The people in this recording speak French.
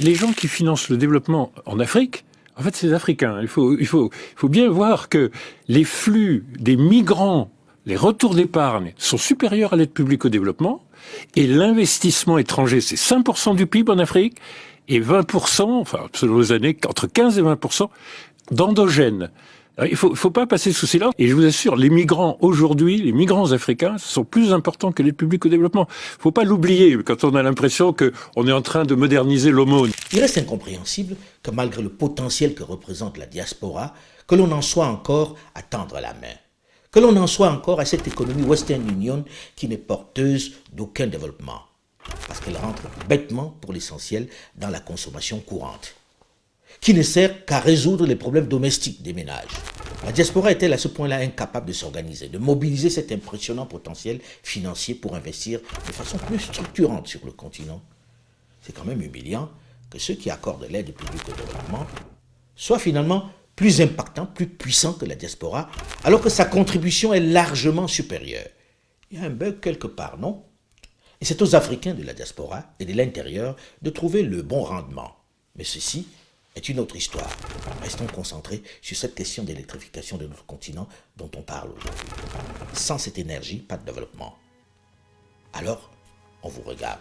les gens qui financent le développement en Afrique, en fait, c'est les Africains. Il faut bien voir que les flux des migrants, les retours d'épargne sont supérieurs à l'aide publique au développement, et l'investissement étranger, c'est 5% du PIB en Afrique, et 20%, enfin, selon les années, entre 15 et 20% d'endogènes. Il faut pas passer sous silence. Et je vous assure, les migrants aujourd'hui, les migrants africains, sont plus importants que l'aide publique au développement. Faut pas l'oublier quand on a l'impression qu'on est en train de moderniser l'aumône. Il reste incompréhensible que malgré le potentiel que représente la diaspora, que l'on en soit encore à tendre la main. Que l'on en soit encore à cette économie Western Union qui n'est porteuse d'aucun développement. Parce qu'elle rentre bêtement, pour l'essentiel, dans la consommation courante, qui ne sert qu'à résoudre les problèmes domestiques des ménages. La diaspora est-elle à ce point-là incapable de s'organiser, de mobiliser cet impressionnant potentiel financier pour investir de façon plus structurante sur le continent? C'est quand même humiliant que ceux qui accordent l'aide publique au développement soient finalement plus impactants, plus puissants que la diaspora, alors que sa contribution est largement supérieure. Il y a un bug quelque part, non? Et c'est aux Africains de la diaspora et de l'intérieur de trouver le bon rendement. Mais ceci est une autre histoire. Restons concentrés sur cette question d'électrification de notre continent dont on parle aujourd'hui. Sans cette énergie, pas de développement. Alors, on vous regarde.